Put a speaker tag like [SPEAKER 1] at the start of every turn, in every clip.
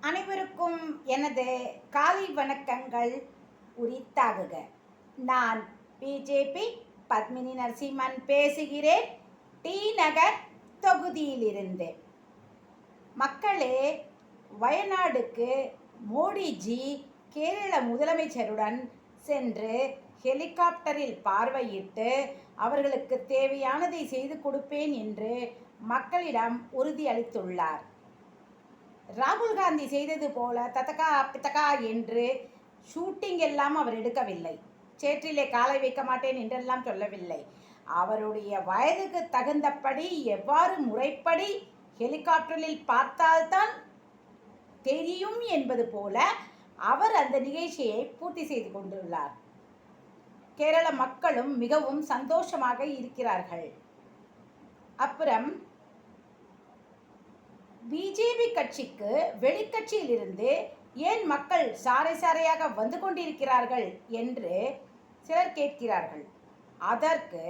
[SPEAKER 1] அனைவருக்கும் எனது காலை வணக்கங்கள் உரித்தாகுக. நான் பிஜேபி பத்மினி நரசிம்மன் பேசுகிறேன், டி நகர் தொகுதியிலிருந்து. மக்களே, வயநாடுக்கு மோடிஜி கேரள முதலமைச்சருடன் சென்று ஹெலிகாப்டரில் பார்வையிட்டு அவர்களுக்கு தேவையானதை செய்து கொடுப்பேன் என்று மக்களிடம் உறுதியளித்துள்ளார். ராகுல் காந்தி செய்தது போல தத்தகா பித்தகா என்று ஷூட்டிங் எல்லாம் அவர் எடுக்கவில்லை. சேற்றிலே காலை வைக்க மாட்டேன் என்றெல்லாம் சொல்லவில்லை. அவருடைய வயதுக்கு தகுந்தபடி எவ்வாறு முறைப்படி ஹெலிகாப்டரில் பார்த்தால்தான் தெரியும் என்பது போல அவர் அந்த நிகழ்ச்சியை பூர்த்தி செய்து கொண்டுள்ளார். கேரள மக்களும் மிகவும் சந்தோஷமாக இருக்கிறார்கள். அப்புறம் பிஜேபி கட்சிக்கு வெளிக்கட்சியிலிருந்து ஏன் மக்கள் சாறை சாறையாக வந்து கொண்டிருக்கிறார்கள் என்று சிலர் கேட்கிறார்கள். அதற்கு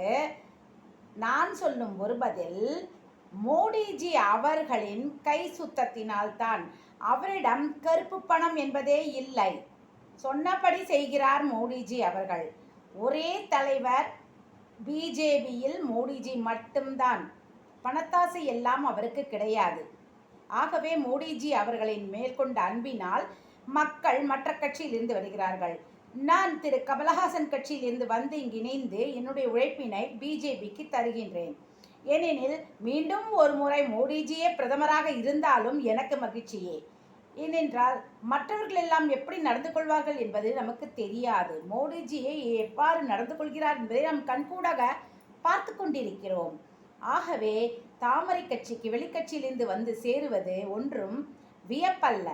[SPEAKER 1] நான் சொல்லும் ஒரு பதில், மோடிஜி அவர்களின் கை சுத்தத்தினால்தான். அவரிடம் கருப்பு பணம் என்பதே இல்லை. சொன்னபடி செய்கிறார் மோடிஜி அவர்கள். ஒரே தலைவர் பிஜேபியில் மோடிஜி மட்டும்தான். பணத்தாசை எல்லாம் அவருக்கு கிடையாது. ஆகவே மோடிஜி அவர்களின் மேற்கொண்ட அன்பினால் மக்கள் மற்ற கட்சியிலிருந்து வருகிறார்கள். நான் திரு கமலஹாசன் கட்சியிலிருந்து வந்து இங்கு இணைந்து என்னுடைய உழைப்பினை பிஜேபிக்கு தருகின்றேன். ஏனெனில் மீண்டும் ஒரு முறை மோடிஜியே பிரதமராக இருந்தாலும் எனக்கு மகிழ்ச்சியே. ஏனென்றால் மற்றவர்கள் எல்லாம் எப்படி நடந்து கொள்வார்கள் என்பது நமக்கு தெரியாது. மோடிஜியை எவ்வாறு நடந்து கொள்கிறார் என்பதை நாம் கண்கூடாக பார்த்து கொண்டிருக்கிறோம். ஆகவே தாமரை கட்சிக்கு வெளிக்கட்சியிலிருந்து வந்து சேருவது ஒன்றும் வியப்பல்ல.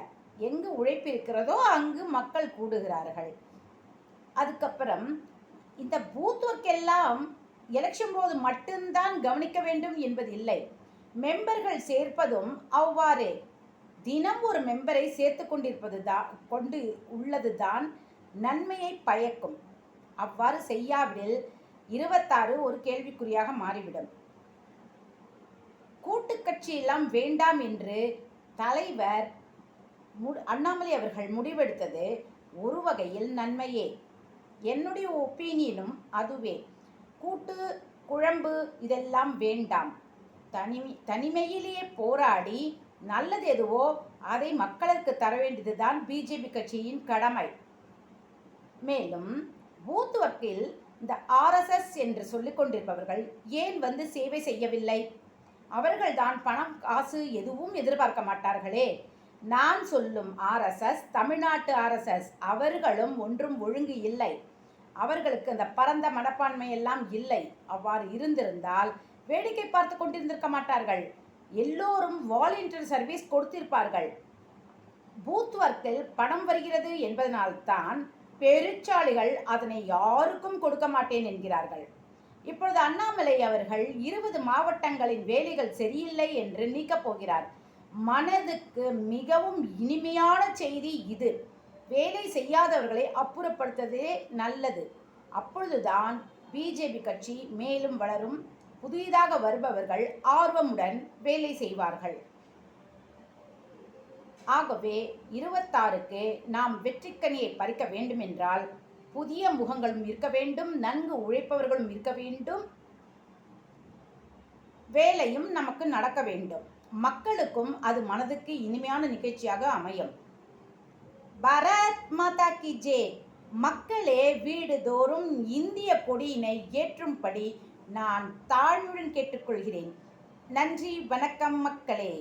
[SPEAKER 1] எங்கு உழைப்பு இருக்கிறதோ அங்கு மக்கள் கூடுகிறார்கள். அதுக்கப்புறம் இந்த பூத் ஒர்க் எல்லாம் எலெக்ஷன் போது மட்டும்தான் கவனிக்க வேண்டும் என்பது இல்லை. மெம்பர்கள் சேர்ப்பதும் அவ்வாறே. தினம் ஒரு மெம்பரை சேர்த்து கொண்டு உள்ளது தான் நன்மையை பயக்கும். அவ்வாறு செய்யாவிடில் 26 ஒரு கேள்விக்குறியாக மாறிவிடும். கூட்டுக்கட்சி எல்லாம் வேண்டாம் என்று தலைவர் அண்ணாமலை அவர்கள் முடிவெடுத்தது ஒரு வகையில் நன்மையே. என்னுடைய ஒப்பீனியனும் அதுவே. கூட்டு குழம்பு இதெல்லாம் வேண்டாம். தனிமையிலேயே போராடி நல்லது எதுவோ அதை மக்களுக்கு தர வேண்டியதுதான் பிஜேபி கட்சியின் கடமை. மேலும் பூத் ஒர்க்கில் இந்த RSS என்று சொல்லிக் கொண்டிருப்பவர்கள் ஏன் வந்து சேவை செய்யவில்லை? அவர்கள்தான் பணம் காசு எதுவும் எதிர்பார்க்க மாட்டார்களே. நான் சொல்லும் RSS தமிழ்நாட்டு RSS அவர்களும் ஒன்றும் ஒழுங்கு இல்லை. அவர்களுக்கு அந்த பரந்த மனப்பான்மை எல்லாம் இல்லை. அவ்வாறு இருந்திருந்தால் வேடிக்கை பார்த்து கொண்டிருந்திருக்க மாட்டார்கள். எல்லோரும் வாலண்டியர் சர்வீஸ் கொடுத்திருப்பார்கள். பூத் ஒர்க்கில் பணம் வருகிறது என்பதனால்தான் பெருச்சாளிகள் அதனை யாருக்கும் கொடுக்க மாட்டேன் என்கிறார்கள். இப்பொழுது அண்ணாமலை அவர்கள் 20 மாவட்டங்களின் வேலைகள் சரியில்லை என்று நீக்கப் போகிறார். மனதுக்கு மிகவும் இனிமையான செய்தி இது. வேலை செய்யாதவர்களை அப்புறப்படுத்துவதே நல்லது. அப்பொழுதுதான் பிஜேபி கட்சி மேலும் வளரும். புதிதாக வருபவர்கள் ஆர்வமுடன் வேலை செய்வார்கள். ஆகவே 26க்கு நாம் வெற்றிக்கனியை பறிக்க வேண்டுமென்றால் புதிய முகங்களும் இருக்க வேண்டும், நன்கு உழைப்பவர்களும் இருக்க வேண்டும், வேலையும் நமக்கு நடக்க வேண்டும். மக்களுக்கும் அது மனதுக்கு இனிமையான நிகழ்ச்சியாக அமையும். பாரத் மாதா கி ஜெய். மக்களே, வீடுதோறும் இந்திய கொடியினை ஏற்றும்படி நான் தாழ்மையுடன் கேட்டுக்கொள்கிறேன். நன்றி, வணக்கம் மக்களே.